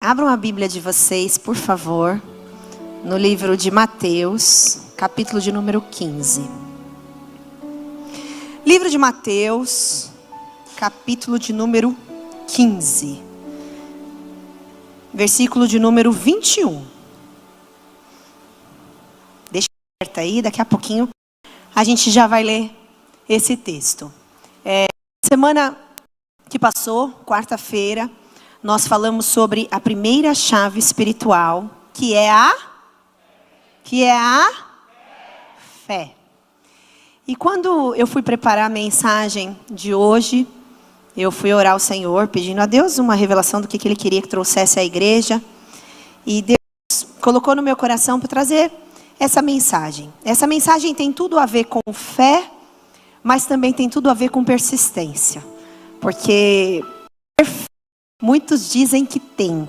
Abram a Bíblia de vocês, por favor, no livro de Mateus, capítulo de número 15. Livro de Mateus, capítulo de número 15. Versículo de número 21. Deixa aberto aí, daqui a pouquinho a gente já vai ler esse texto. Semana que passou, quarta-feira, nós falamos sobre a primeira chave espiritual, que é a fé. E quando eu fui preparar a mensagem de hoje, eu fui orar ao Senhor, pedindo a Deus uma revelação do que Ele queria que trouxesse à igreja. E Deus colocou no meu coração para trazer essa mensagem. Essa mensagem tem tudo a ver com fé, mas também tem tudo a ver com persistência. Porque muitos dizem que tem,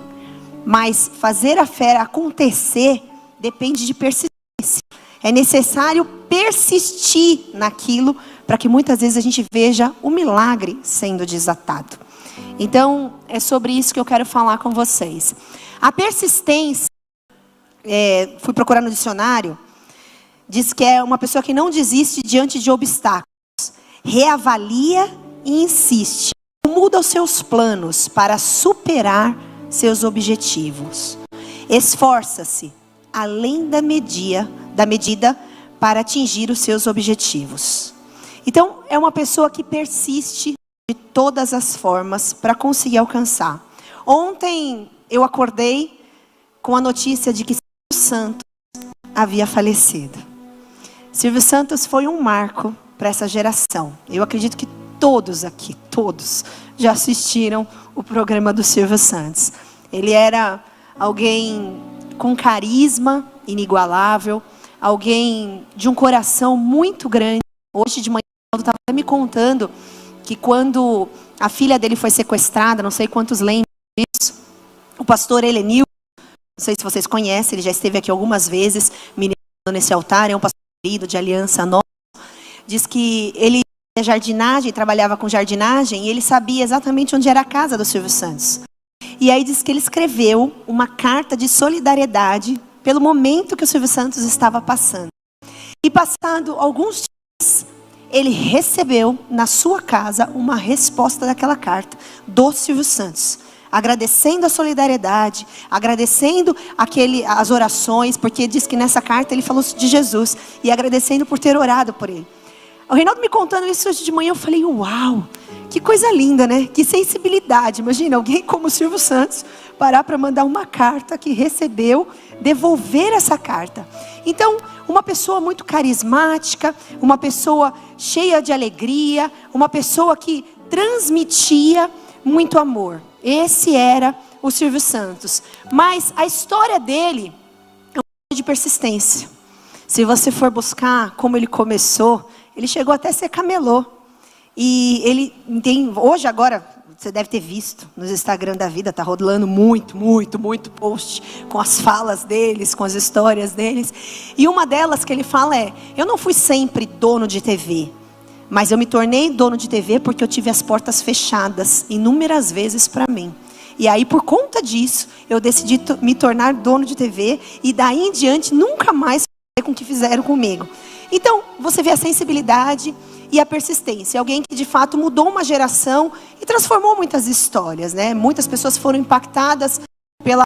mas fazer a fé acontecer depende de persistência. É necessário persistir naquilo para que muitas vezes a gente veja o milagre sendo desatado. Então, é sobre isso que eu quero falar com vocês. A persistência, fui procurar no dicionário, diz que é uma pessoa que não desiste diante de obstáculos, reavalia e insiste, muda os seus planos para superar seus objetivos, esforça-se além da medida para atingir os seus objetivos. Então, é uma pessoa que persiste de todas as formas para conseguir alcançar. Ontem eu acordei com a notícia de que Silvio Santos havia falecido. Silvio Santos foi um marco para essa geração. Eu acredito que todos aqui, todos, já assistiram o programa do Silvio Santos. Ele era alguém com carisma inigualável, alguém de um coração muito grande. Hoje de manhã eu estava me contando que quando a filha dele foi sequestrada, não sei quantos lembram disso, o pastor Helenil, não sei se vocês conhecem, ele já esteve aqui algumas vezes ministrando nesse altar, é um pastor querido de Aliança Nova, diz que ele jardinagem, trabalhava com jardinagem, e ele sabia exatamente onde era a casa do Silvio Santos. E aí diz que ele escreveu uma carta de solidariedade pelo momento que o Silvio Santos estava passando. E passado alguns dias, ele recebeu na sua casa uma resposta daquela carta do Silvio Santos, agradecendo a solidariedade, agradecendo as orações, porque diz que nessa carta ele falou de Jesus, e agradecendo por ter orado por ele. O Reinaldo me contando isso hoje de manhã, eu falei, uau, que coisa linda, né? Que sensibilidade. Imagina alguém como o Silvio Santos parar para mandar uma carta que recebeu, devolver essa carta. Então, uma pessoa muito carismática, uma pessoa cheia de alegria, uma pessoa que transmitia muito amor. Esse era o Silvio Santos. Mas a história dele é uma história de persistência. Se você for buscar como ele começou, ele chegou até a ser camelô. E ele tem, hoje agora, você deve ter visto no Instagram da vida, tá rolando muito post com as falas deles, com as histórias deles. E uma delas que ele fala é, eu não fui sempre dono de TV, mas eu me tornei dono de TV porque eu tive as portas fechadas inúmeras vezes para mim. E aí, por conta disso, eu decidi me tornar dono de TV e daí em diante nunca mais fazer com o que fizeram comigo. Então, você vê a sensibilidade e a persistência. Alguém que de fato mudou uma geração e transformou muitas histórias, né? Muitas pessoas foram impactadas pela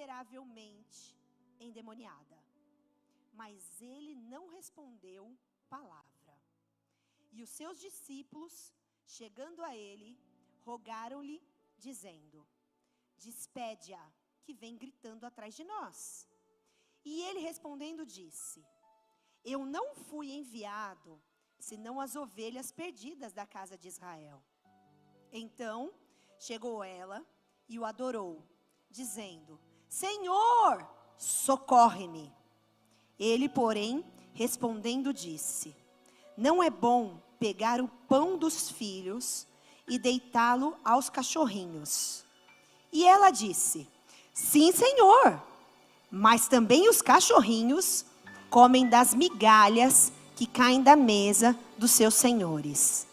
miseravelmente endemoniada. Mas ele não respondeu palavra. E os seus discípulos, chegando a ele, rogaram-lhe, dizendo: despede-a, que vem gritando atrás de nós. E ele respondendo disse: eu não fui enviado, senão as ovelhas perdidas da casa de Israel. Então chegou ela e o adorou, dizendo: Senhor, socorre-me. Ele, porém, respondendo disse: não é bom pegar o pão dos filhos e deitá-lo aos cachorrinhos. E ela disse: sim, Senhor, mas também os cachorrinhos comem das migalhas que caem da mesa dos seus senhores.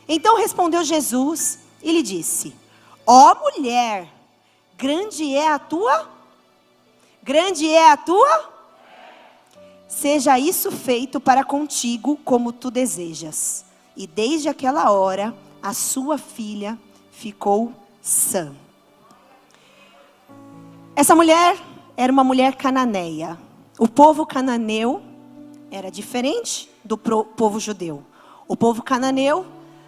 Então respondeu Jesus e lhe disse: ó mulher, grande é a tua? Seja isso feito para contigo como tu desejas. E desde aquela hora, a sua filha ficou sã. Essa mulher era uma mulher cananeia. O povo cananeu era diferente do povo judeu. O povo cananeu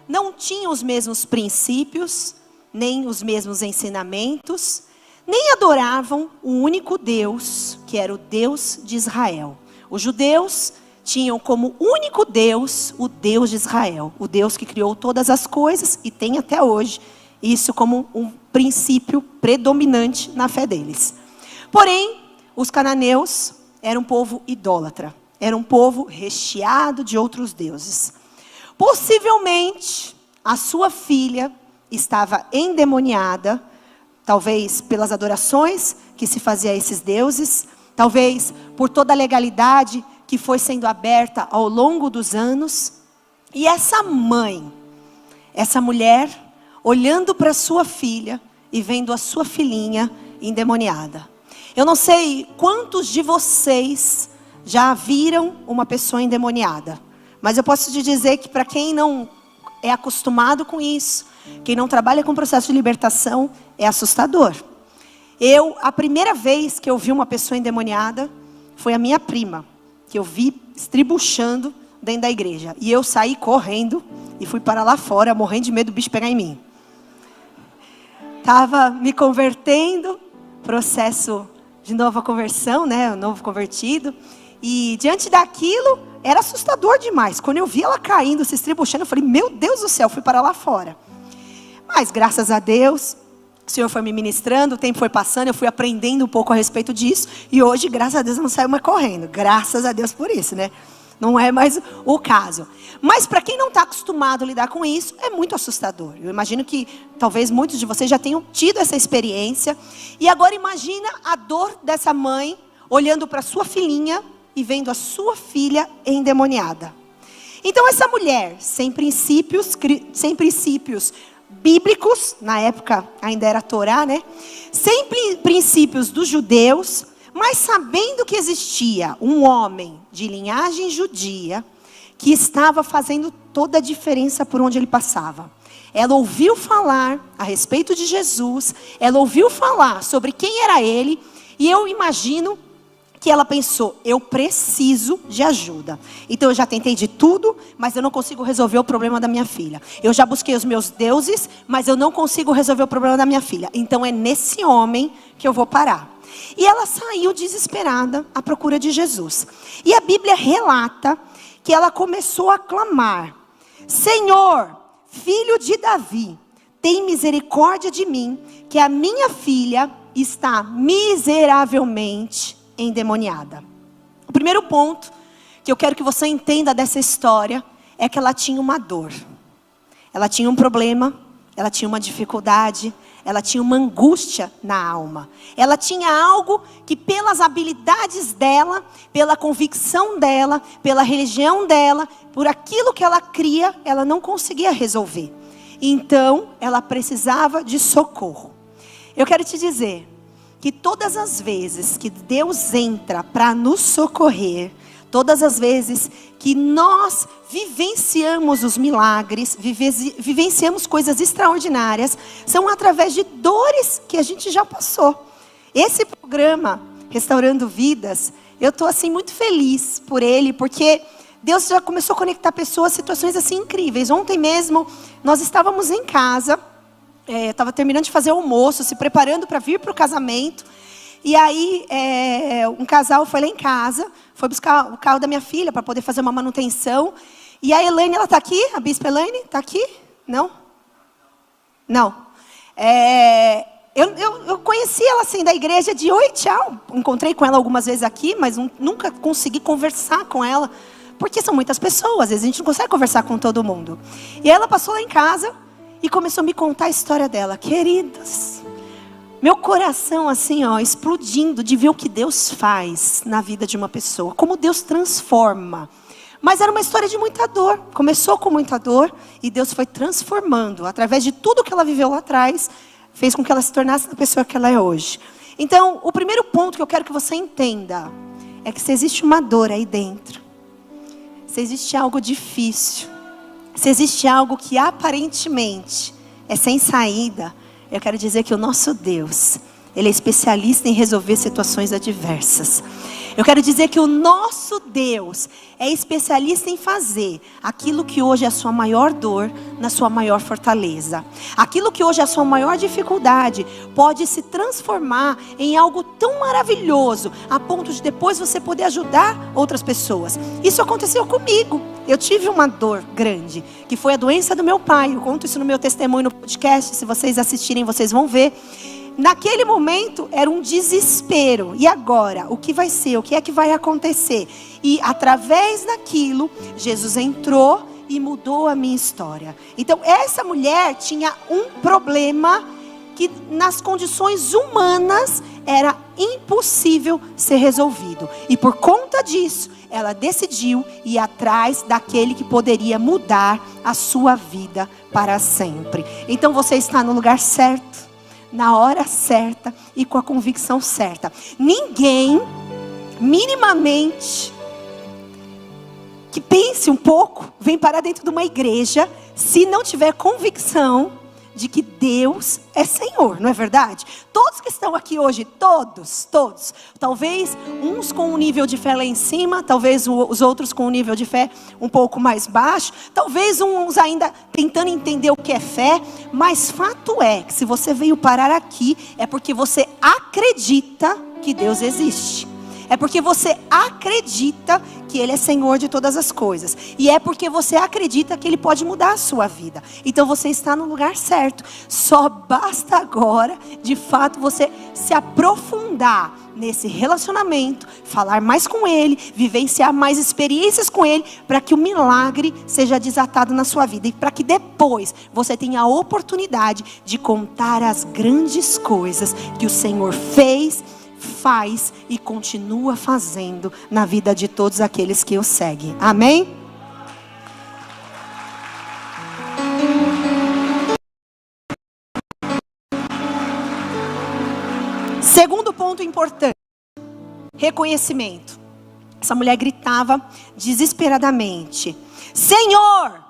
não tinha os mesmos princípios, nem os mesmos ensinamentos, nem adoravam o único Deus, que era o Deus de Israel. Os judeus tinham como único Deus o Deus de Israel, o Deus que criou todas as coisas e tem até hoje isso como um princípio predominante na fé deles. Porém, os cananeus eram um povo idólatra, era um povo recheado de outros deuses. Possivelmente, a sua filha estava endemoniada, talvez pelas adorações que se fazia a esses deuses, talvez por toda a legalidade que foi sendo aberta ao longo dos anos. E essa mãe, essa mulher, olhando para sua filha e vendo a sua filhinha endemoniada. Eu não sei quantos de vocês já viram uma pessoa endemoniada, mas eu posso te dizer que para quem não é acostumado com isso, quem não trabalha com processo de libertação, é assustador. A primeira vez que eu vi uma pessoa endemoniada, foi a minha prima, que eu vi estribuchando dentro da igreja. E eu saí correndo e fui para lá fora, morrendo de medo do bicho pegar em mim. Estava me convertendo, processo de nova conversão, né? Novo convertido. E diante daquilo, era assustador demais. Quando eu vi ela caindo, se estribuchando, eu falei: meu Deus do céu, fui para lá fora. Mas graças a Deus, o Senhor foi me ministrando, o tempo foi passando, eu fui aprendendo um pouco a respeito disso. E hoje, graças a Deus, eu não saio mais correndo. Graças a Deus por isso, né? Não é mais o caso. Mas para quem não está acostumado a lidar com isso, é muito assustador. Eu imagino que talvez muitos de vocês já tenham tido essa experiência. E agora imagina a dor dessa mãe, olhando para sua filhinha e vendo a sua filha endemoniada. Então essa mulher, sem princípios bíblicos, na época ainda era Torá, né? Sem princípios dos judeus, mas sabendo que existia um homem de linhagem judia que estava fazendo toda a diferença por onde ele passava. Ela ouviu falar a respeito de Jesus, ela ouviu falar sobre quem era ele, e eu imagino que ela pensou: eu preciso de ajuda. Então eu já tentei de tudo, mas eu não consigo resolver o problema da minha filha. Eu já busquei os meus deuses, mas eu não consigo resolver o problema da minha filha. Então é nesse homem que eu vou parar. E ela saiu desesperada à procura de Jesus. E a Bíblia relata que ela começou a clamar: Senhor, filho de Davi, tem misericórdia de mim, que a minha filha está miseravelmente endemoniada. O primeiro ponto que eu quero que você entenda dessa história é que ela tinha uma dor. Ela tinha um problema, ela tinha uma dificuldade, ela tinha uma angústia na alma. Ela tinha algo que pelas habilidades dela, pela convicção dela, pela religião dela, por aquilo que ela cria, ela não conseguia resolver. Então, ela precisava de socorro. Eu quero te dizer que todas as vezes que Deus entra para nos socorrer, todas as vezes que nós vivenciamos os milagres, vivenciamos coisas extraordinárias, são através de dores que a gente já passou. Esse programa, Restaurando Vidas, eu estou assim muito feliz por ele, porque Deus já começou a conectar pessoas, situações assim incríveis. Ontem mesmo, nós estávamos em casa, eu estava terminando de fazer o almoço, se preparando para vir para o casamento. E aí, um casal foi lá em casa, foi buscar o carro da minha filha para poder fazer uma manutenção. E a Elaine, ela está aqui? A Bispa Elaine? Está aqui? Não? Não. Eu conheci ela assim da igreja de oi, tchau. Encontrei com ela algumas vezes aqui, mas nunca consegui conversar com ela. Porque são muitas pessoas, às vezes a gente não consegue conversar com todo mundo. E ela passou lá em casa e começou a me contar a história dela. Queridas, meu coração assim, ó, explodindo de ver o que Deus faz na vida de uma pessoa. Como Deus transforma. Mas era uma história de muita dor. Começou com muita dor e Deus foi transformando. Através de tudo que ela viveu lá atrás, fez com que ela se tornasse a pessoa que ela é hoje. Então, o primeiro ponto que eu quero que você entenda é que se existe uma dor aí dentro, se existe algo difícil, se existe algo que aparentemente é sem saída, eu quero dizer que o nosso Deus, Ele é especialista em resolver situações adversas. Eu quero dizer que o nosso Deus é especialista em fazer aquilo que hoje é a sua maior dor, na sua maior fortaleza. Aquilo que hoje é a sua maior dificuldade, pode se transformar em algo tão maravilhoso, a ponto de depois você poder ajudar outras pessoas. Isso aconteceu comigo. Eu tive uma dor grande, que foi a doença do meu pai. Eu conto isso no meu testemunho no podcast. Se vocês assistirem, vocês vão ver. Naquele momento era um desespero. E agora? O que vai ser? O que é que vai acontecer? E através daquilo, Jesus entrou e mudou a minha história. Então essa mulher tinha um problema que nas condições humanas era impossível ser resolvido. E por conta disso, ela decidiu ir atrás daquele que poderia mudar a sua vida para sempre. Então você está no lugar certo, na hora certa e com a convicção certa. Ninguém, minimamente, que pense um pouco, vem parar dentro de uma igreja se não tiver convicção de que Deus é Senhor, não é verdade? Todos que estão aqui hoje, todos, talvez uns com um nível de fé lá em cima, talvez os outros com um nível de fé um pouco mais baixo, talvez uns ainda tentando entender o que é fé, mas fato é que se você veio parar aqui, é porque você acredita que Deus existe. É porque você acredita que Ele é Senhor de todas as coisas. E é porque você acredita que Ele pode mudar a sua vida. Então você está no lugar certo. Só basta agora, de fato, você se aprofundar nesse relacionamento, falar mais com Ele, vivenciar mais experiências com Ele, para que o milagre seja desatado na sua vida. E para que depois você tenha a oportunidade de contar as grandes coisas que o Senhor fez, faz e continua fazendo na vida de todos aqueles que o seguem. Amém? Segundo ponto importante: reconhecimento. Essa mulher gritava desesperadamente: Senhor!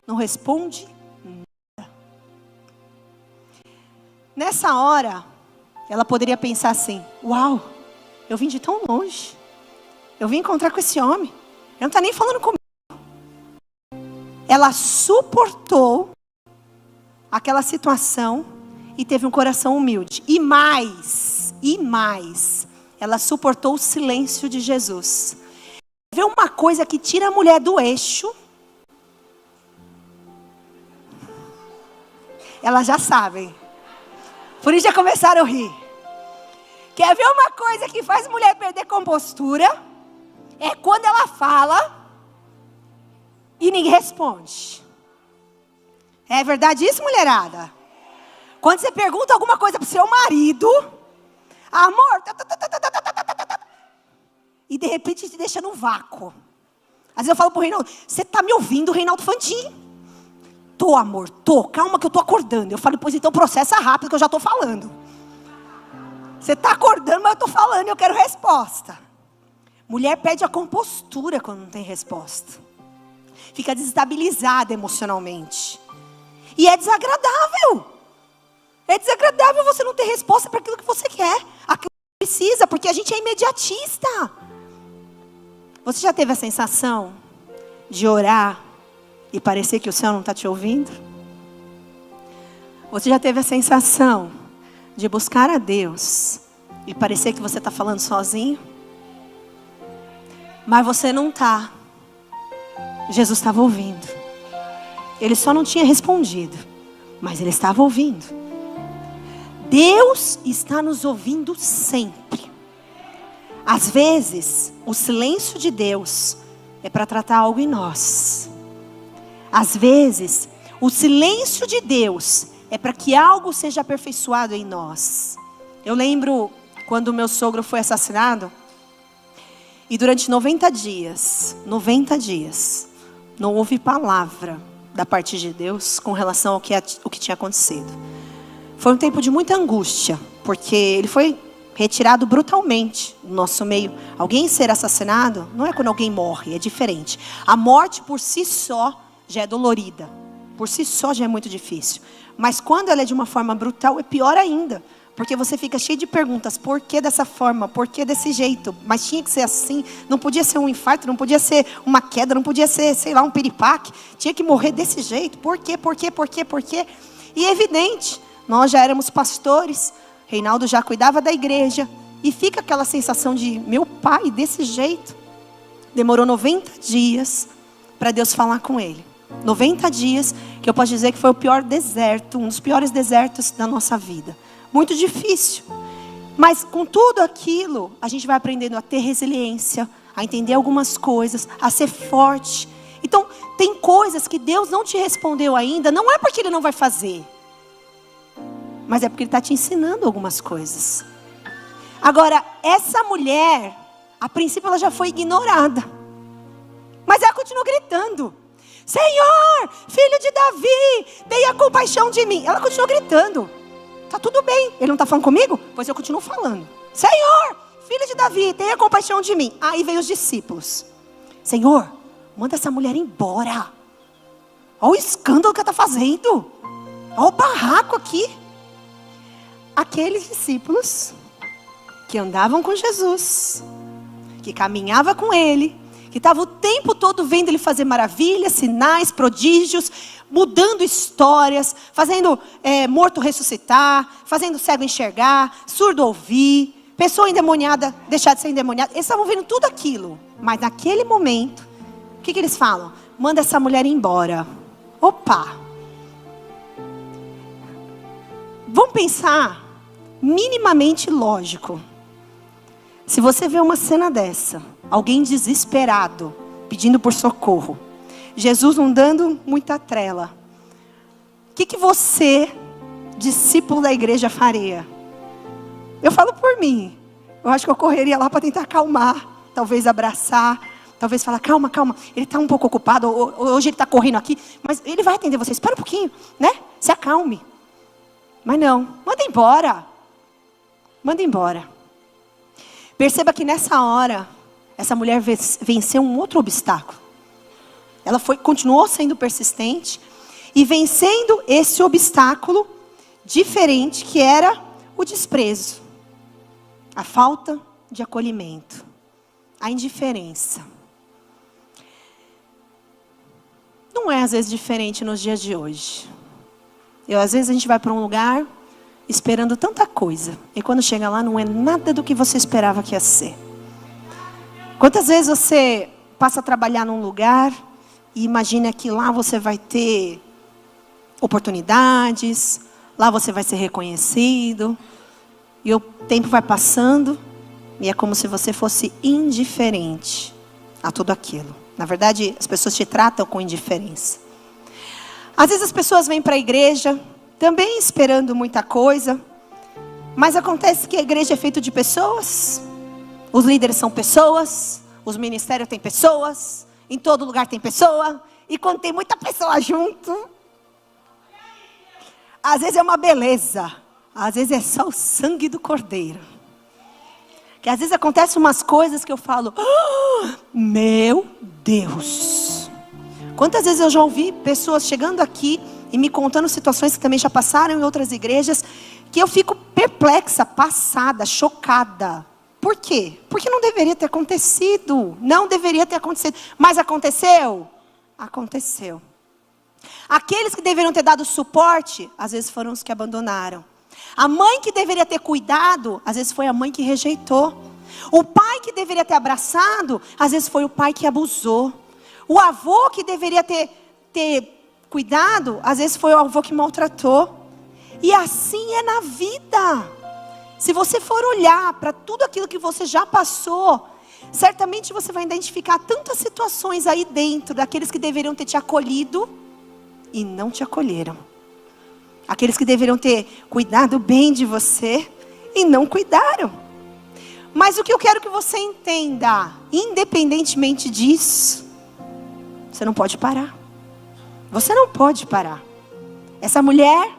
não responde nada. Nessa hora, ela poderia pensar assim: uau, eu vim de tão longe. Eu vim encontrar com esse homem. Ele não está nem falando comigo. Ela suportou aquela situação e teve um coração humilde. E mais, ela suportou o silêncio de Jesus. Vê uma coisa que tira a mulher do eixo. Elas já sabem. Por isso já começaram a rir. Quer ver uma coisa que faz a mulher perder compostura? É quando ela fala e ninguém responde. É verdade isso, mulherada? Quando você pergunta alguma coisa para o seu marido, amor, e de repente te deixa num vácuo. Às vezes eu falo pro Reinaldo: você tá me ouvindo, Reinaldo Fantin? Tô, amor, tô, calma que eu tô acordando. Eu falo: pois então processa rápido que eu já tô falando. Você tá acordando, mas eu tô falando e eu quero resposta. Mulher perde a compostura quando não tem resposta. Fica desestabilizada emocionalmente. E é desagradável. É desagradável você não ter resposta para aquilo que você quer. Aquilo que precisa, porque a gente é imediatista. Você já teve a sensação de orar e parecer que o céu não está te ouvindo? Você já teve a sensação de buscar a Deus e parecer que você está falando sozinho? Mas você não está. Jesus estava ouvindo. Ele só não tinha respondido, mas ele estava ouvindo. Deus está nos ouvindo sempre. Às vezes, o silêncio de Deus é para tratar algo em nós. Às vezes, o silêncio de Deus é para que algo seja aperfeiçoado em nós. Eu lembro quando meu sogro foi assassinado. E durante 90 dias, não houve palavra da parte de Deus com relação ao que tinha acontecido. Foi um tempo de muita angústia, porque ele foi retirado brutalmente do nosso meio. Alguém ser assassinado não é quando alguém morre, é diferente. A morte por si só já é dolorida, por si só já é muito difícil. Mas quando ela é de uma forma brutal, é pior ainda. Porque você fica cheio de perguntas: por que dessa forma? Por que desse jeito? Mas tinha que ser assim. Não podia ser um infarto, não podia ser uma queda, não podia ser, sei lá, um piripaque. Tinha que morrer desse jeito. Por quê? Por quê? Por quê? Por quê? E é evidente, nós já éramos pastores, Reinaldo já cuidava da igreja. E fica aquela sensação de: meu pai, desse jeito. Demorou 90 dias para Deus falar com ele. 90 dias, que eu posso dizer que foi o pior deserto, um dos piores desertos da nossa vida. Muito difícil. Mas com tudo aquilo, a gente vai aprendendo a ter resiliência, a entender algumas coisas, a ser forte. Então, tem coisas que Deus não te respondeu ainda, não é porque Ele não vai fazer, mas é porque Ele está te ensinando algumas coisas. Agora, essa mulher, a princípio ela já foi ignorada, mas ela continuou gritando: Senhor, filho de Davi, tenha compaixão de mim. Ela continuou gritando. Tá tudo bem, ele não está falando comigo? Pois eu continuo falando: Senhor, filho de Davi, tenha compaixão de mim. Aí veio os discípulos: Senhor, manda essa mulher embora. Olha o escândalo que ela está fazendo. Olha o barraco aqui. Aqueles discípulos que andavam com Jesus, que caminhava com Ele, que estava o tempo todo vendo Ele fazer maravilhas, sinais, prodígios, mudando histórias, fazendo morto ressuscitar, fazendo cego enxergar, surdo ouvir, pessoa endemoniada deixar de ser endemoniada. Eles estavam vendo tudo aquilo. Mas naquele momento, o que eles falam? Manda essa mulher embora. Opa! Vamos pensar minimamente lógico. Se você vê uma cena dessa, alguém desesperado, pedindo por socorro, Jesus não dando muita trela, o que você, discípulo da igreja, faria? Eu falo por mim. Eu acho que eu correria lá para tentar acalmar, talvez abraçar, talvez falar: calma, calma, ele está um pouco ocupado, hoje ele está correndo aqui, mas ele vai atender você, espera um pouquinho, né? Se acalme. Mas não, manda embora. Manda embora. Perceba que nessa hora, essa mulher venceu um outro obstáculo. Ela continuou sendo persistente e vencendo esse obstáculo diferente que era o desprezo, a falta de acolhimento, a indiferença. Não é às vezes diferente nos dias de hoje. Às vezes a gente vai para um lugar esperando tanta coisa, e quando chega lá não é nada do que você esperava que ia ser. Quantas vezes você passa a trabalhar num lugar e imagina que lá você vai ter oportunidades, lá você vai ser reconhecido, e o tempo vai passando e é como se você fosse indiferente a tudo aquilo. Na verdade, as pessoas te tratam com indiferença. Às vezes as pessoas vêm para a igreja também esperando muita coisa, mas acontece que a igreja é feita de pessoas, os líderes são pessoas, os ministérios têm pessoas, em todo lugar tem pessoa, e quando tem muita pessoa junto, às vezes é uma beleza, às vezes é só o sangue do Cordeiro. Que às vezes acontecem umas coisas que eu falo, oh, meu Deus. Quantas vezes eu já ouvi pessoas chegando aqui e me contando situações que também já passaram em outras igrejas, que eu fico perplexa, passada, chocada. Por quê? Porque não deveria ter acontecido. Não deveria ter acontecido. Mas aconteceu? Aconteceu. Aqueles que deveriam ter dado suporte, às vezes foram os que abandonaram. A mãe que deveria ter cuidado, às vezes foi a mãe que rejeitou. O pai que deveria ter abraçado, às vezes foi o pai que abusou. O avô que deveria ter cuidado, às vezes foi o avô que maltratou. E assim é na vida. Se você for olhar para tudo aquilo que você já passou, certamente você vai identificar tantas situações aí dentro, daqueles que deveriam ter te acolhido e não te acolheram. Aqueles que deveriam ter cuidado bem de você e não cuidaram. Mas o que eu quero que você entenda, independentemente disso, você não pode parar. Você não pode parar. Essa mulher,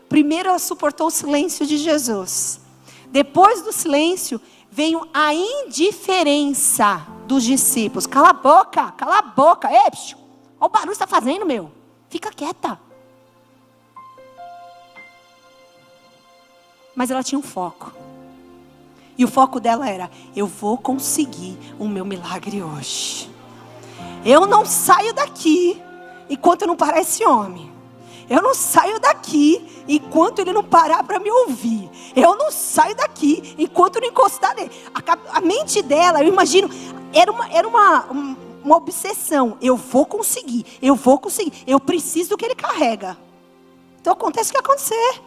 primeiro ela suportou o silêncio de Jesus. Depois do silêncio, veio a indiferença dos discípulos. Cala a boca, cala a boca. Ei, olha o barulho que você está fazendo, meu. Fica quieta. Mas ela tinha um foco. E o foco dela era, eu vou conseguir o meu milagre hoje. Eu não saio daqui enquanto eu não parar esse homem. Eu não saio daqui enquanto ele não parar para me ouvir. Eu não saio daqui enquanto não encostar nele. A mente dela, eu imagino, era uma obsessão. Eu vou conseguir, eu preciso do que ele carrega. Então acontece o que acontecer.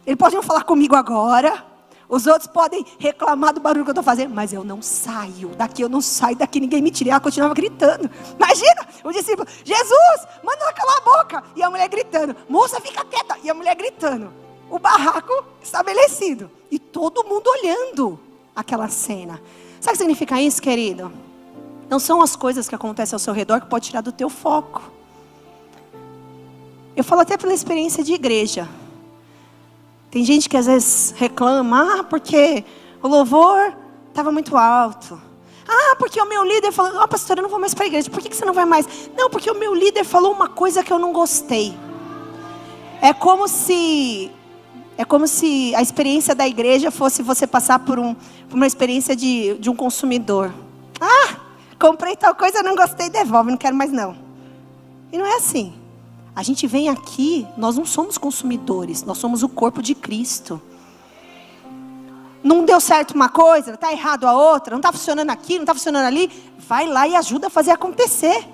Ele pode não falar comigo agora. Os outros podem reclamar do barulho que eu estou fazendo. Mas eu não saio daqui, ninguém me tira. Ela continuava gritando. Imagina, o discípulo, Jesus, manda ela calar a boca. E a mulher gritando, moça, fica quieta. E a mulher gritando. O barraco estabelecido. E todo mundo olhando aquela cena. Sabe o que significa isso, querido? Não são as coisas que acontecem ao seu redor que pode tirar do teu foco. Eu falo até pela experiência de igreja. Tem gente que às vezes reclama, porque o louvor estava muito alto. Porque o meu líder falou, pastora, eu não vou mais para a igreja. Por que você não vai mais? Não, porque o meu líder falou uma coisa que eu não gostei. É como se a experiência da igreja fosse você passar por uma experiência de um consumidor. Comprei tal coisa, não gostei, devolve, não quero mais não. E não é assim. A gente vem aqui, nós não somos consumidores, nós somos o corpo de Cristo. Não deu certo uma coisa, está errado a outra, não está funcionando aqui, não está funcionando ali. Vai lá e ajuda a fazer acontecer.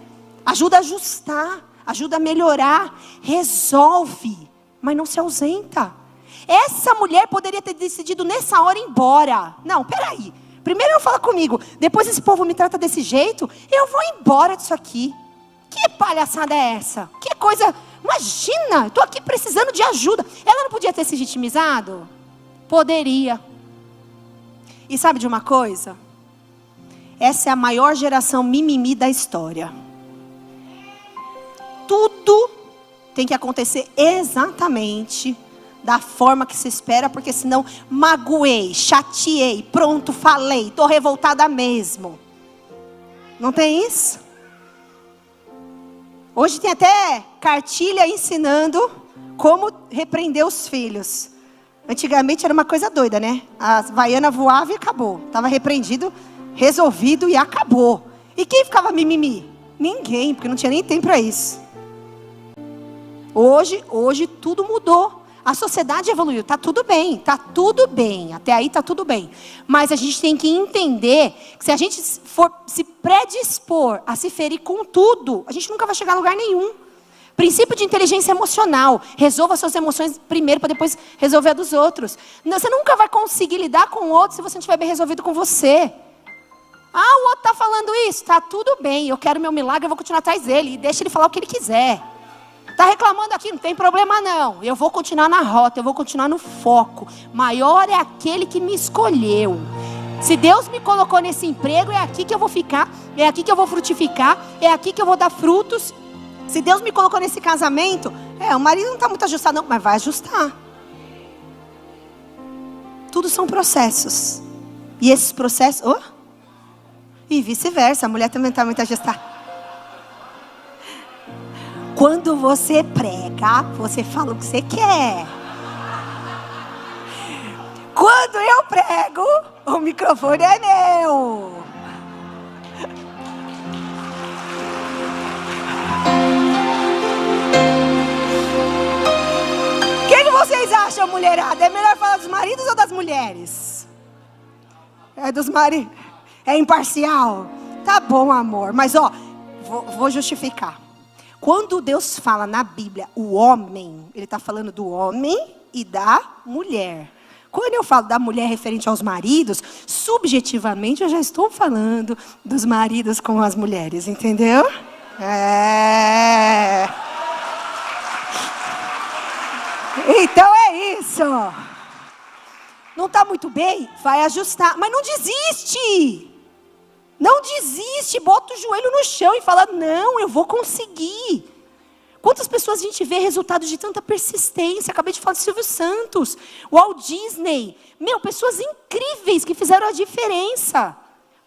Ajuda a ajustar, ajuda a melhorar, resolve, mas não se ausenta. Essa mulher poderia ter decidido nessa hora ir embora. Não, peraí. Primeiro não fala comigo, depois esse povo me trata desse jeito, eu vou embora disso aqui. Que palhaçada é essa? Que coisa, imagina, estou aqui precisando de ajuda. Ela não podia ter se vitimizado? Poderia. E sabe de uma coisa? Essa é a maior geração mimimi da história. Tudo tem que acontecer exatamente da forma que se espera, porque senão magoei, chateei, pronto, falei, estou revoltada mesmo. Não tem isso? Hoje tem até cartilha ensinando como repreender os filhos. Antigamente era uma coisa doida, né? A vaiana voava e acabou. Estava repreendido, resolvido e acabou. E quem ficava mimimi? Ninguém, porque não tinha nem tempo para isso. Hoje tudo mudou. A sociedade evoluiu, tá tudo bem, até aí tá tudo bem. Mas a gente tem que entender que se a gente for se predispor a se ferir com tudo, a gente nunca vai chegar a lugar nenhum. Princípio de inteligência emocional, resolva suas emoções primeiro para depois resolver a dos outros. Você nunca vai conseguir lidar com o outro se você não estiver bem resolvido com você. O outro está falando isso, tá tudo bem, eu quero meu milagre, eu vou continuar atrás dele, e deixa ele falar o que ele quiser. Está reclamando aqui, não tem problema não. Eu vou continuar na rota, eu vou continuar no foco. Maior é aquele que me escolheu. Se Deus me colocou nesse emprego, é aqui que eu vou ficar, é aqui que eu vou frutificar, é aqui que eu vou dar frutos. Se Deus me colocou nesse casamento, o marido não está muito ajustado não, mas vai ajustar. Tudo são processos. E esses processos... e vice-versa, a mulher também está muito ajustada. Quando você prega, você fala o que você quer. Quando eu prego, o microfone é meu. O que vocês acham, mulherada? É melhor falar dos maridos ou das mulheres? É dos maridos. É imparcial. Tá bom, amor. Mas vou justificar. Quando Deus fala na Bíblia, o homem, ele está falando do homem e da mulher. Quando eu falo da mulher referente aos maridos, subjetivamente eu já estou falando dos maridos com as mulheres, entendeu? Então é isso. Não está muito bem? Vai ajustar, mas não desiste. Não desiste, bota o joelho no chão e fala, não, eu vou conseguir. Quantas pessoas a gente vê resultado de tanta persistência? Acabei de falar de Silvio Santos, Walt Disney. Pessoas incríveis que fizeram a diferença.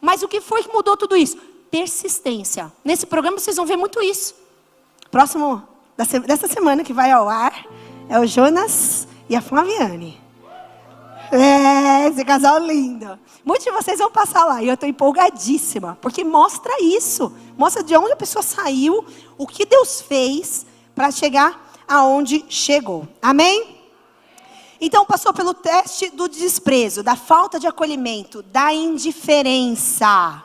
Mas o que foi que mudou tudo isso? Persistência. Nesse programa vocês vão ver muito isso. Próximo dessa semana que vai ao ar é o Jonas e a Flaviane. Esse casal lindo. Muitos de vocês vão passar lá e eu estou empolgadíssima, porque mostra isso. Mostra de onde a pessoa saiu, o que Deus fez para chegar aonde chegou. Amém? Então passou pelo teste do desprezo, da falta de acolhimento, da indiferença.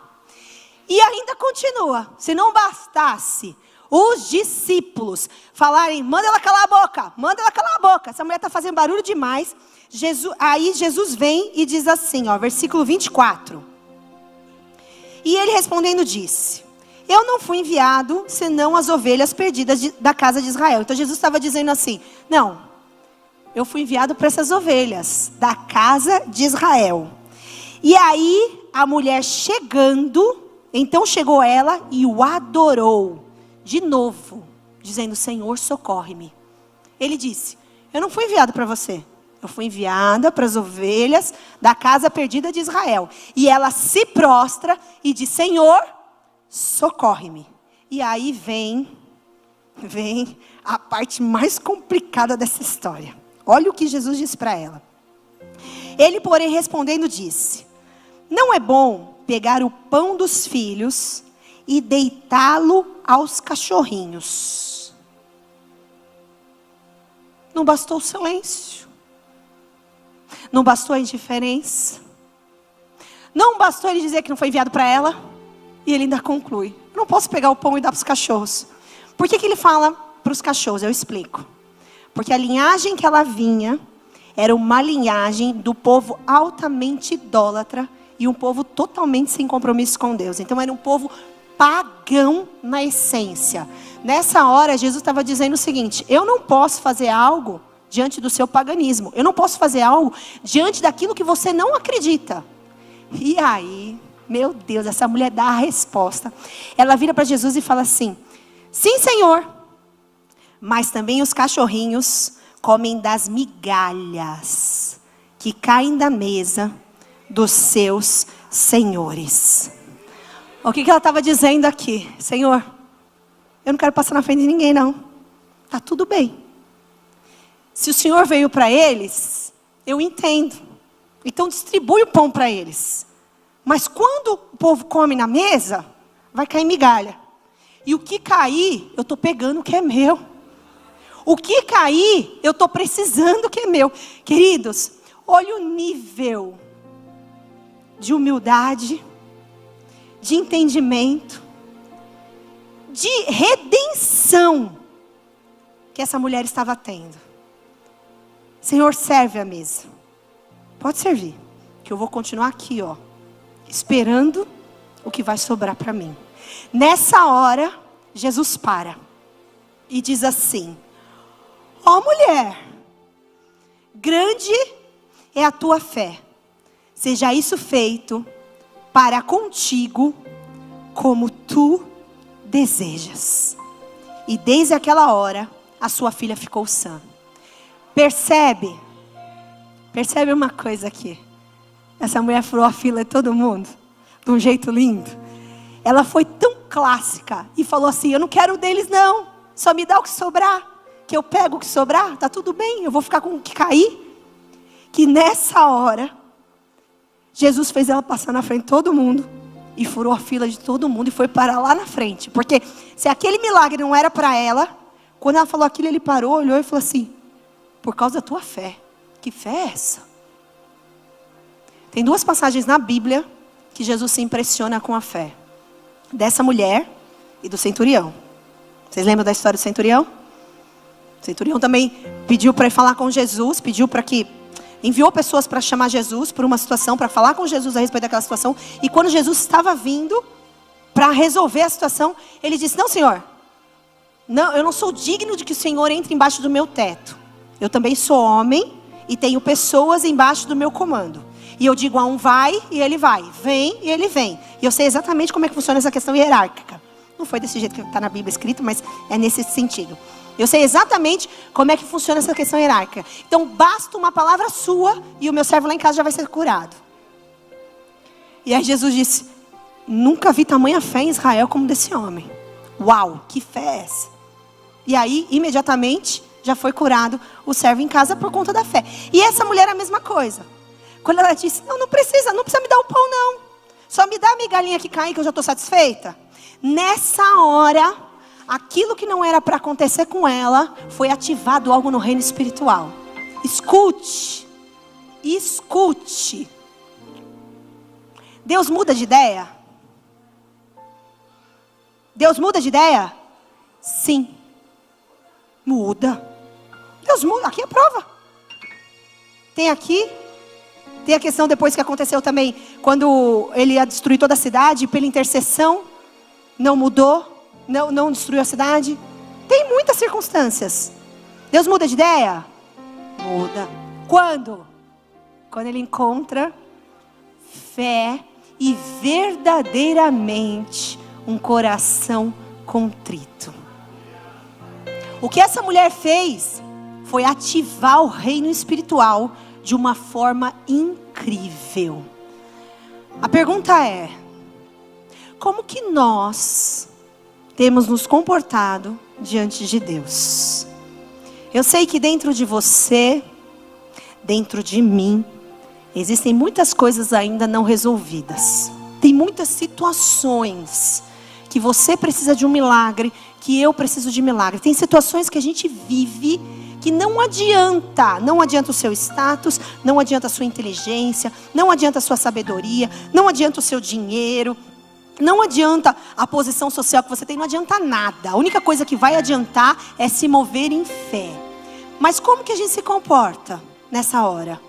E ainda continua. Se não bastasse os discípulos falarem, manda ela calar a boca, manda ela calar a boca. Essa mulher está fazendo barulho demais. Aí Jesus vem e diz assim, versículo 24. E ele respondendo disse, eu não fui enviado senão as ovelhas perdidas da casa de Israel. Então Jesus estava dizendo assim, não, eu fui enviado para essas ovelhas da casa de Israel. E aí a mulher chegando, então chegou ela e o adorou de novo, dizendo, Senhor, socorre-me. Ele disse, eu não fui enviado para você. Eu fui enviada para as ovelhas da casa perdida de Israel. E ela se prostra e diz, Senhor, socorre-me. E aí vem a parte mais complicada dessa história. Olha o que Jesus disse para ela. Ele, porém, respondendo, disse, não é bom pegar o pão dos filhos e deitá-lo aos cachorrinhos. Não bastou o silêncio. Não bastou a indiferença. Não bastou ele dizer que não foi enviado para ela. E ele ainda conclui. Eu não posso pegar o pão e dar para os cachorros. Por que ele fala para os cachorros? Eu explico. Porque a linhagem que ela vinha era uma linhagem do povo altamente idólatra. E um povo totalmente sem compromisso com Deus. Então era um povo pagão na essência. Nessa hora Jesus estava dizendo o seguinte, eu não posso fazer algo diante do seu paganismo. Eu não posso fazer algo diante daquilo que você não acredita. E aí, meu Deus, essa mulher dá a resposta. Ela vira para Jesus e fala assim, sim, Senhor, mas também os cachorrinhos comem das migalhas que caem da mesa dos seus senhores. O que ela estava dizendo aqui? Senhor, eu não quero passar na frente de ninguém, não. Está tudo bem. Se o Senhor veio para eles, eu entendo. Então distribui o pão para eles. Mas quando o povo come na mesa, vai cair migalha. E o que cair, eu estou pegando o que é meu. O que cair, eu estou precisando o que é meu. Queridos, olha o nível de humildade, de entendimento, de redenção que essa mulher estava tendo. Senhor, serve a mesa. Pode servir, que eu vou continuar aqui, ó, esperando o que vai sobrar para mim. Nessa hora, Jesus para e diz assim: ó mulher, grande é a tua fé. Seja isso feito para contigo como tu desejas. E desde aquela hora, a sua filha ficou sã. Percebe uma coisa aqui. Essa mulher furou a fila de todo mundo, de um jeito lindo. Ela foi tão clássica e falou assim: eu não quero deles não, só me dá o que sobrar, que eu pego o que sobrar, tá tudo bem, eu vou ficar com o que cair. Que nessa hora, Jesus fez ela passar na frente de todo mundo e furou a fila de todo mundo e foi parar lá na frente. Porque se aquele milagre não era para ela, quando ela falou aquilo, ele parou, olhou e falou assim: por causa da tua fé. Que fé é essa? Tem duas passagens na Bíblia que Jesus se impressiona com a fé. Dessa mulher e do centurião. Vocês lembram da história do centurião? O centurião também pediu para ir falar com Jesus, enviou pessoas para chamar Jesus por uma situação, para falar com Jesus a respeito daquela situação. E quando Jesus estava vindo para resolver a situação, ele disse: não, Senhor, não, eu não sou digno de que o Senhor entre embaixo do meu teto. Eu também sou homem e tenho pessoas embaixo do meu comando. E eu digo a um vai e ele vai, vem e ele vem. E eu sei exatamente como é que funciona essa questão hierárquica. Não foi desse jeito que está na Bíblia escrito, mas é nesse sentido. Eu sei exatamente como é que funciona essa questão hierárquica. Então basta uma palavra sua e o meu servo lá em casa já vai ser curado. E aí Jesus disse: nunca vi tamanha fé em Israel como desse homem. Uau, que fé é essa? E aí imediatamente já foi curado o servo em casa por conta da fé. E essa mulher é a mesma coisa. Quando ela disse: não precisa me dar o pão não. Só me dá a migalhinha que cai que eu já estou satisfeita. Nessa hora, aquilo que não era para acontecer com ela, foi ativado algo no reino espiritual. Escute. Deus muda de ideia? Deus muda de ideia? Sim. Muda. Deus muda, aqui é a prova. Tem a questão depois que aconteceu também, quando ele ia destruir toda a cidade, pela intercessão, não mudou, não destruiu a cidade. Tem muitas circunstâncias. Deus muda de ideia? Muda. Quando? Quando ele encontra fé e verdadeiramente um coração contrito. O que essa mulher fez foi ativar o reino espiritual de uma forma incrível. A pergunta é: como que nós temos nos comportado diante de Deus? Eu sei que dentro de você, dentro de mim, existem muitas coisas ainda não resolvidas. Tem muitas situações que você precisa de um milagre, que eu preciso de milagre. Tem situações que a gente vive que não adianta o seu status, não adianta a sua inteligência, não adianta a sua sabedoria, não adianta o seu dinheiro, não adianta a posição social que você tem, não adianta nada. A única coisa que vai adiantar é se mover em fé. Mas como que a gente se comporta nessa hora?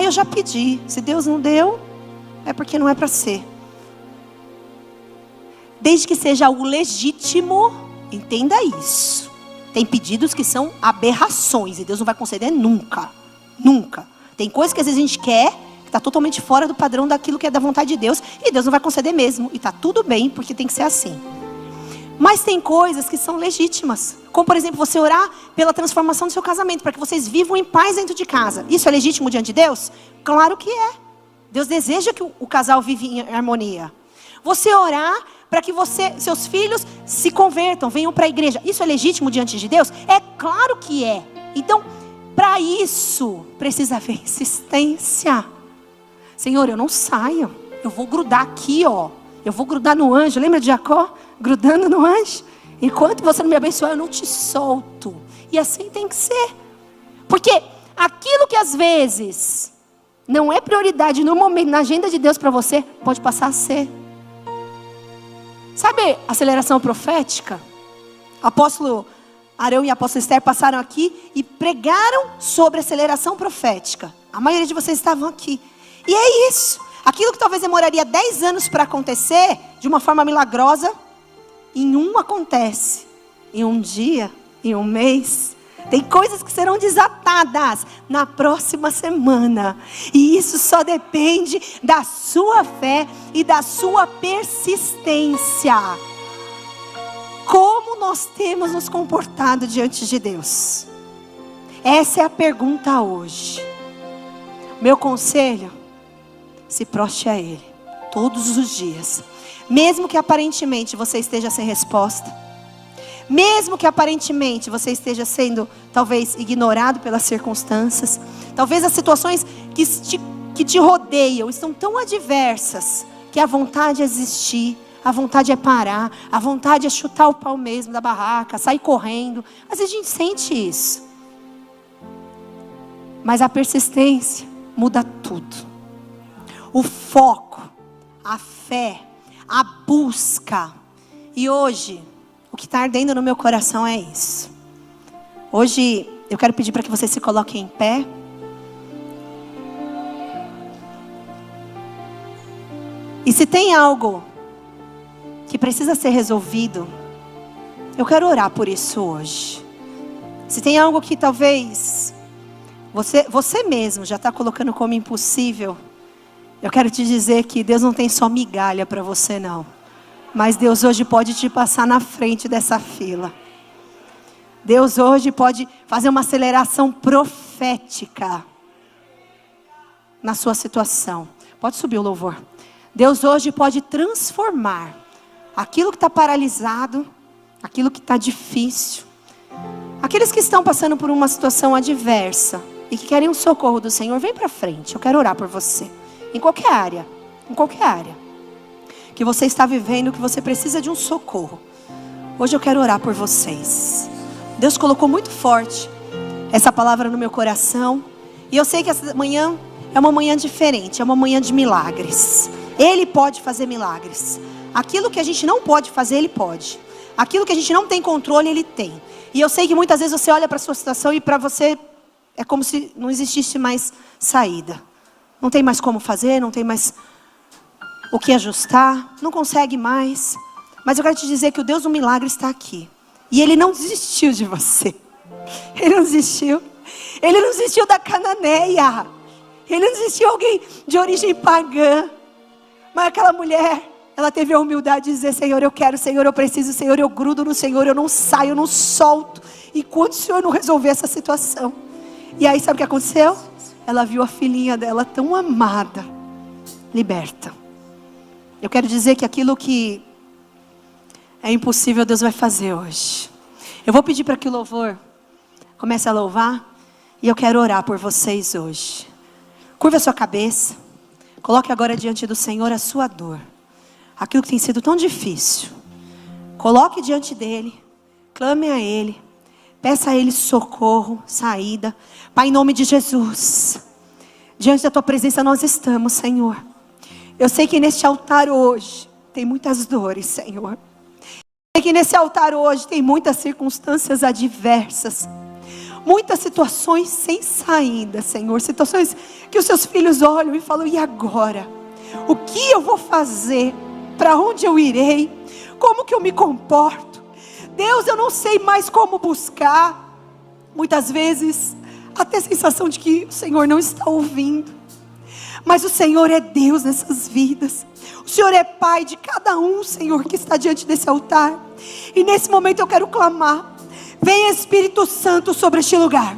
Eu já pedi, se Deus não deu, é porque não é para ser. Desde que seja algo legítimo, entenda isso. Tem pedidos que são aberrações e Deus não vai conceder nunca. Nunca. Tem coisas que às vezes a gente quer, que está totalmente fora do padrão daquilo que é da vontade de Deus, e Deus não vai conceder mesmo. E está tudo bem, porque tem que ser assim. Mas tem coisas que são legítimas. Como, por exemplo, você orar pela transformação do seu casamento, para que vocês vivam em paz dentro de casa. Isso é legítimo diante de Deus? Claro que é. Deus deseja que o casal viva em harmonia. Você orar para que seus filhos se convertam, venham para a igreja. Isso é legítimo diante de Deus? É claro que é. Então, para isso, precisa haver insistência. Senhor, eu não saio. Eu vou grudar aqui, ó. Eu vou grudar no anjo. Lembra de Jacó? Grudando no anjo. Enquanto você não me abençoar, eu não te solto. E assim tem que ser. Porque aquilo que às vezes não é prioridade no momento, na agenda de Deus para você, pode passar a ser. Sabe aceleração profética? Apóstolo Arão e a apóstola Esther passaram aqui e pregaram sobre aceleração profética. A maioria de vocês estavam aqui. E é isso. Aquilo que talvez demoraria 10 anos para acontecer, de uma forma milagrosa, em um acontece. Em um dia, em um mês. Tem coisas que serão desatadas na próxima semana. E isso só depende da sua fé e da sua persistência. Como nós temos nos comportado diante de Deus? Essa é a pergunta hoje. Meu conselho: se prostre a Ele todos os dias. Mesmo que aparentemente você esteja sem resposta. Mesmo que aparentemente você esteja sendo talvez ignorado pelas circunstâncias. Talvez as situações que te rodeiam estão tão adversas que a vontade é desistir, a vontade é parar, a vontade é chutar o pau mesmo da barraca, sair correndo. Às vezes a gente sente isso. Mas a persistência muda tudo. O foco, a fé, a busca. E hoje, o que está ardendo no meu coração é isso. Hoje, eu quero pedir para que você se coloque em pé. E se tem algo que precisa ser resolvido, eu quero orar por isso hoje. Se tem algo que talvez você mesmo já está colocando como impossível, eu quero te dizer que Deus não tem só migalha para você não. Mas Deus hoje pode te passar na frente dessa fila. Deus hoje pode fazer uma aceleração profética na sua situação. Pode subir o louvor. Deus hoje pode transformar aquilo que está paralisado, aquilo que está difícil. Aqueles que estão passando por uma situação adversa e que querem um socorro do Senhor, vem para frente. Eu quero orar por você. Em qualquer área. Em qualquer área que você está vivendo, que você precisa de um socorro. Hoje eu quero orar por vocês. Deus colocou muito forte essa palavra no meu coração. E eu sei que essa manhã é uma manhã diferente. É uma manhã de milagres. Ele pode fazer milagres. Aquilo que a gente não pode fazer, Ele pode. Aquilo que a gente não tem controle, Ele tem. E eu sei que muitas vezes você olha para a sua situação e para você é como se não existisse mais saída. Não tem mais como fazer, não tem mais o que ajustar, não consegue mais. Mas eu quero te dizer que o Deus do milagre está aqui. E Ele não desistiu de você. Ele não desistiu. Ele não desistiu da cananeia. Ele não desistiu de alguém de origem pagã. Mas aquela mulher, ela teve a humildade de dizer: Senhor, eu quero, Senhor, eu preciso, Senhor, eu grudo no Senhor, eu não saio, eu não solto, enquanto o Senhor não resolver essa situação. E aí sabe o que aconteceu? Ela viu a filhinha dela tão amada, liberta. Eu quero dizer que aquilo que é impossível, Deus vai fazer hoje. Eu vou pedir para que o louvor comece a louvar. E eu quero orar por vocês hoje. Curva a sua cabeça. Coloque agora diante do Senhor a sua dor. Aquilo que tem sido tão difícil. Coloque diante dEle. Clame a Ele. Peça a Ele socorro, saída. Pai, em nome de Jesus. Diante da Tua presença nós estamos, Senhor. Eu sei que neste altar hoje tem muitas dores, Senhor. Eu sei que nesse altar hoje tem muitas circunstâncias adversas. Muitas situações sem saída, Senhor. Situações que os seus filhos olham e falam: e agora? O que eu vou fazer? Para onde eu irei? Como que eu me comporto? Deus, eu não sei mais como buscar. Muitas vezes, até a sensação de que o Senhor não está ouvindo. Mas o Senhor é Deus nessas vidas. O Senhor é Pai de cada um, Senhor, que está diante desse altar. E nesse momento eu quero clamar: vem Espírito Santo sobre este lugar.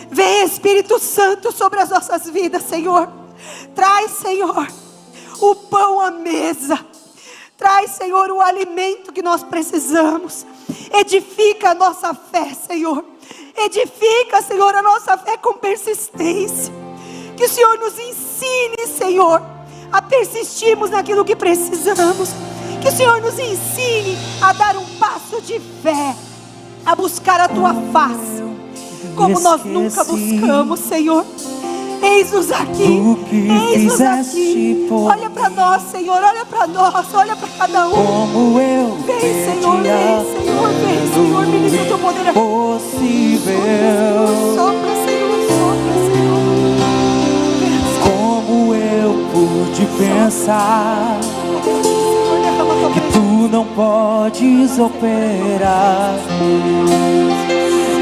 Vem Espírito Santo sobre as nossas vidas, Senhor. Traz, Senhor, o pão à mesa. Traz, Senhor, o alimento que nós precisamos. Edifica a nossa fé, Senhor. Edifica, Senhor, a nossa fé com persistência. Que o Senhor nos ensine, Senhor, a persistirmos naquilo que precisamos. Que o Senhor nos ensine a dar um passo de fé, a buscar a Tua face, como nós nunca buscamos, Senhor. Eis-nos aqui, eis-nos aqui. Olha para nós, Senhor, olha para nós, olha para cada um. Vem, Senhor, vem, Senhor, vem, Senhor, ministra o Teu poder. Possível. Sopra, Senhor, sopra, Senhor. Como eu pude pensar que Tu não podes operar,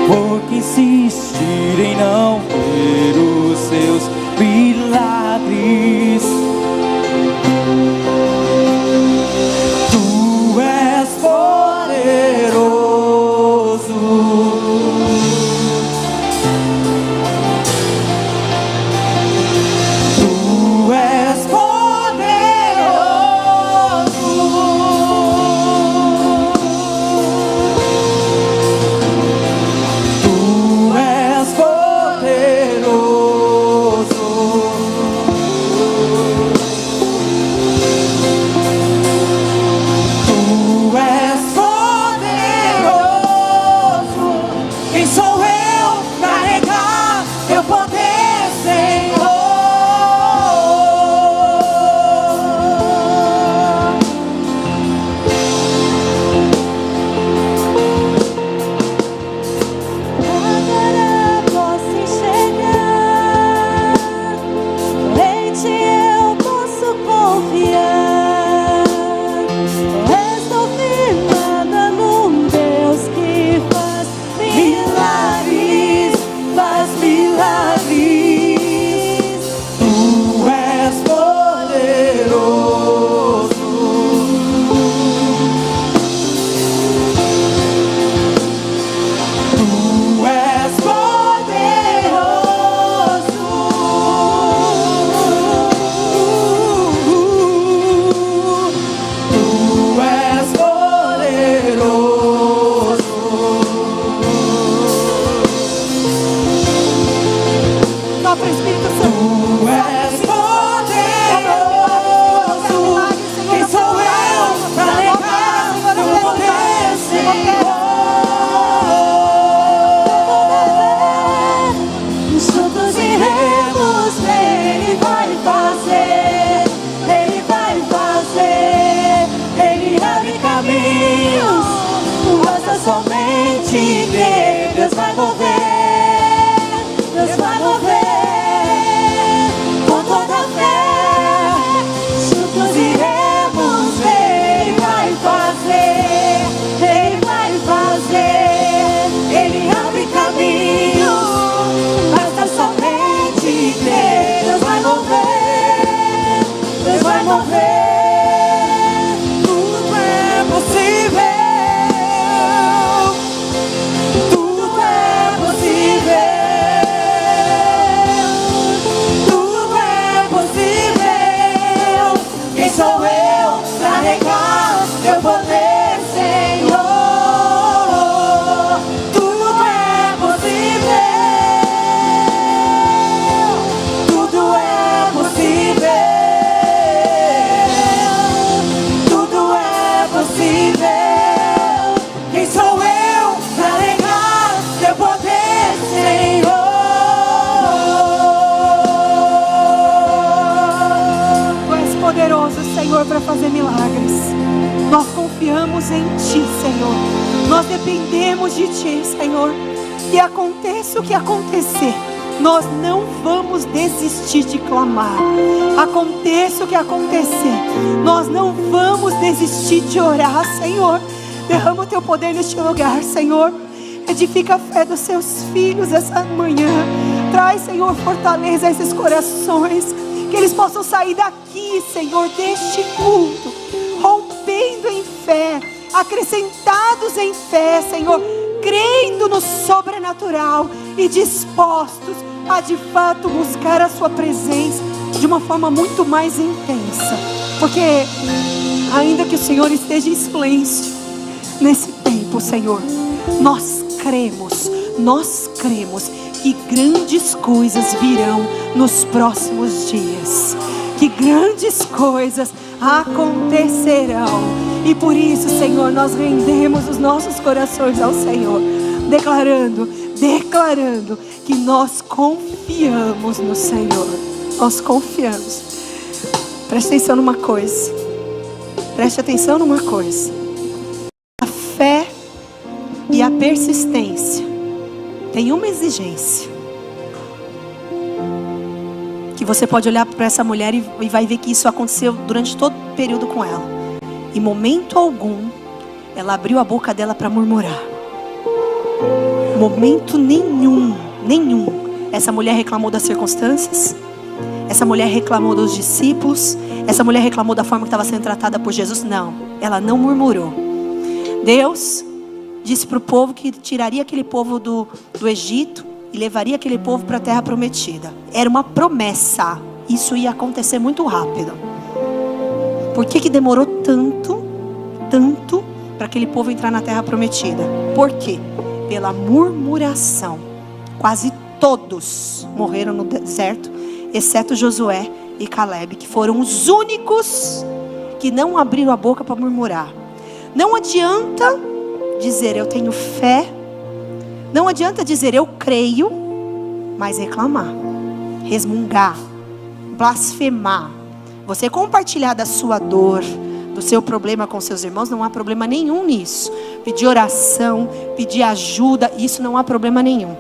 porque insistir em não ver os Seus milagres. Tu és poderoso. Tu és para fazer milagres. Nós confiamos em Ti, Senhor. Nós dependemos de Ti, Senhor. E aconteça o que acontecer, nós não vamos desistir de clamar. Aconteça o que acontecer, nós não vamos desistir de orar, Senhor. Derrama o Teu poder neste lugar, Senhor. Edifica a fé dos Seus filhos essa manhã. Traz, Senhor, fortaleza a esses corações. Que eles possam sair daqui, Senhor, deste culto, rompendo em fé, acrescentados em fé, Senhor, crendo no sobrenatural e dispostos a de fato buscar a Sua presença de uma forma muito mais intensa. Porque ainda que o Senhor esteja em silêncio nesse tempo, Senhor, nós cremos que grandes coisas virão nos próximos dias, que grandes coisas acontecerão. E por isso, Senhor, nós rendemos os nossos corações ao Senhor, declarando que nós confiamos no Senhor. Nós confiamos. Preste atenção numa coisa. A fé e a persistência tem uma exigência. Que você pode olhar para essa mulher e vai ver que isso aconteceu durante todo o período com ela. Em momento algum, ela abriu a boca dela para murmurar. Momento nenhum. Essa mulher reclamou das circunstâncias. Essa mulher reclamou dos discípulos. Essa mulher reclamou da forma que estava sendo tratada por Jesus. Não, ela não murmurou. Deus disse para o povo que tiraria aquele povo do Egito e levaria aquele povo para a terra prometida. Era uma promessa. Isso ia acontecer muito rápido. Por que demorou tanto para aquele povo entrar na terra prometida? Por quê? Pela murmuração. Quase todos morreram no deserto, exceto Josué e Caleb, que foram os únicos que não abriram a boca para murmurar. Não adianta dizer eu tenho fé, não adianta dizer eu creio, mas reclamar, resmungar, blasfemar. Você compartilhar da sua dor, do seu problema com seus irmãos, não há problema nenhum nisso. Pedir oração, pedir ajuda, isso não há problema nenhum.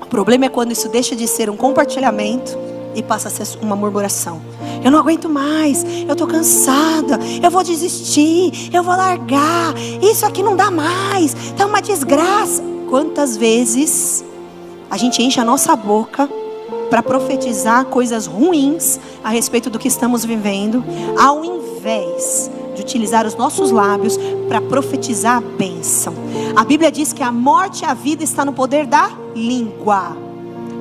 O problema é quando isso deixa de ser um compartilhamento e passa a ser uma murmuração. Eu não aguento mais, eu estou cansada, eu vou desistir, eu vou largar, isso aqui não dá mais, tá uma desgraça. Quantas vezes a gente enche a nossa boca para profetizar coisas ruins a respeito do que estamos vivendo, ao invés de utilizar os nossos lábios para profetizar a bênção. A Bíblia diz que a morte e a vida está no poder da língua.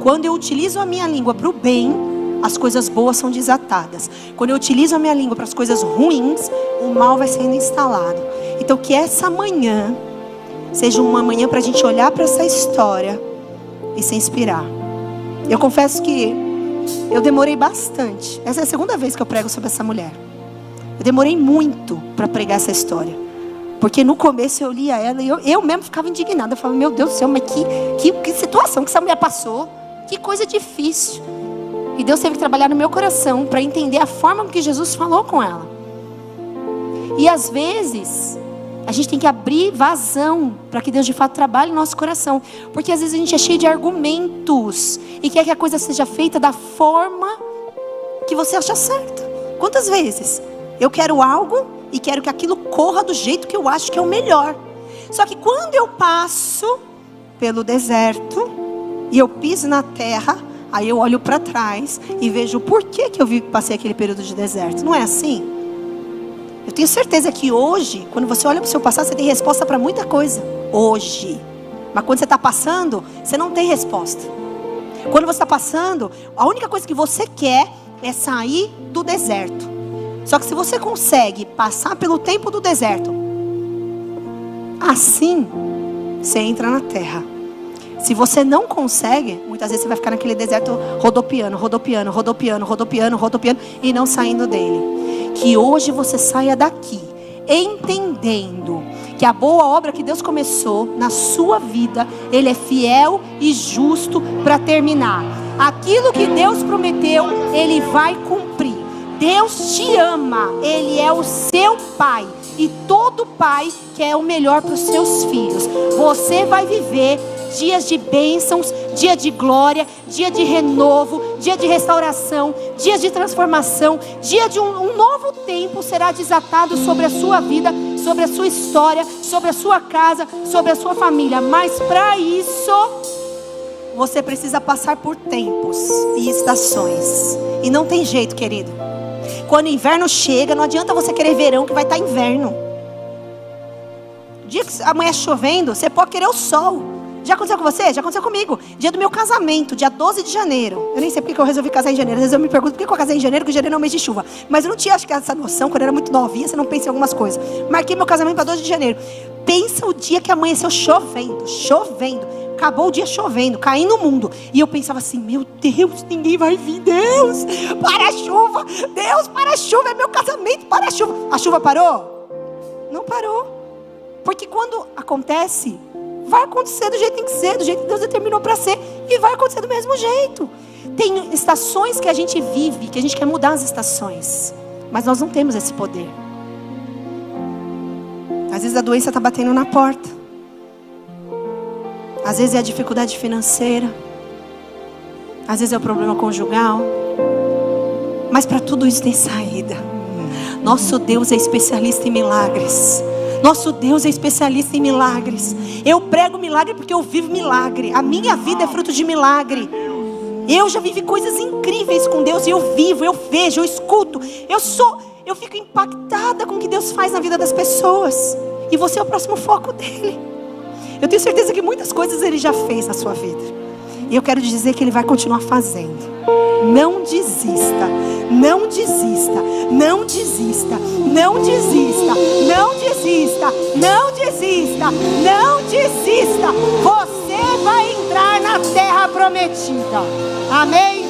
Quando eu utilizo a minha língua para o bem, as coisas boas são desatadas. Quando eu utilizo a minha língua para as coisas ruins, o mal vai sendo instalado. Então que essa manhã seja uma manhã para a gente olhar para essa história e se inspirar. Eu confesso que eu demorei bastante. Essa é a segunda vez que eu prego sobre essa mulher. Eu demorei muito para pregar essa história. Porque no começo eu lia ela e eu mesmo ficava indignada. Eu falava, meu Deus do céu, mas que situação que essa mulher passou. Que coisa difícil. E Deus teve que trabalhar no meu coração para entender a forma que Jesus falou com ela. E às vezes a gente tem que abrir vazão para que Deus de fato trabalhe no nosso coração. Porque às vezes a gente é cheio de argumentos e quer que a coisa seja feita da forma que você acha certa. Quantas vezes eu quero algo e quero que aquilo corra do jeito que eu acho que é o melhor. Só que quando eu passo pelo deserto e eu piso na terra, aí eu olho para trás e vejo o porquê que eu passei aquele período de deserto. Não é assim? Eu tenho certeza que hoje, quando você olha para o seu passado, você tem resposta para muita coisa. Hoje. Mas quando você está passando, você não tem resposta. Quando você está passando, a única coisa que você quer é sair do deserto. Só que se você consegue passar pelo tempo do deserto, assim, você entra na terra. Se você não consegue, muitas vezes você vai ficar naquele deserto rodopiando e não saindo dele. Que hoje você saia daqui entendendo que a boa obra que Deus começou na sua vida, Ele é fiel e justo para terminar. Aquilo que Deus prometeu, Ele vai cumprir. Deus te ama, Ele é o seu Pai. E todo pai quer o melhor para os seus filhos. Você vai viver dias de bênçãos, dia de glória, dia de renovo, dia de restauração, dias de transformação, dia de um novo tempo será desatado sobre a sua vida, sobre a sua história, sobre a sua casa, sobre a sua família. Mas para isso, você precisa passar por tempos e estações. E não tem jeito, querido. Quando o inverno chega, não adianta você querer verão, que vai estar inverno. O dia que amanhã chovendo, você pode querer o sol. Já aconteceu com você? Já aconteceu comigo. Dia do meu casamento, dia 12 de janeiro. Eu nem sei porque eu resolvi casar em janeiro. Às vezes eu me pergunto por que eu casei em janeiro, porque janeiro é um mês de chuva. Mas eu não tinha, acho que, essa noção. Quando eu era muito novinha, você não pensa em algumas coisas. Marquei meu casamento para 12 de janeiro. Pensa o dia que amanheceu chovendo. Acabou o dia chovendo, caindo o mundo. E eu pensava assim, meu Deus, ninguém vai vir. Deus, para a chuva. Deus, para a chuva, é meu casamento, para a chuva. A chuva parou? Não parou. Porque quando acontece, vai acontecer do jeito que tem que ser, do jeito que Deus determinou para ser. E vai acontecer do mesmo jeito. Tem estações que a gente vive, que a gente quer mudar as estações. Mas nós não temos esse poder. Às vezes a doença está batendo na porta. Às vezes é a dificuldade financeira. Às vezes é o problema conjugal. Mas para tudo isso tem saída. Nosso Deus é especialista em milagres. Nosso Deus é especialista em milagres. Eu prego milagre porque eu vivo milagre. A minha vida é fruto de milagre. Eu já vivi coisas incríveis com Deus. E eu vivo, eu vejo, eu escuto. Eu fico impactada com o que Deus faz na vida das pessoas. E você é o próximo foco dele. Eu tenho certeza que muitas coisas Ele já fez na sua vida. E eu quero dizer que Ele vai continuar fazendo. Não desista. Não desista. Não desista. Não desista. Não desista. Não desista. Não desista. Você vai entrar na terra prometida. Amém?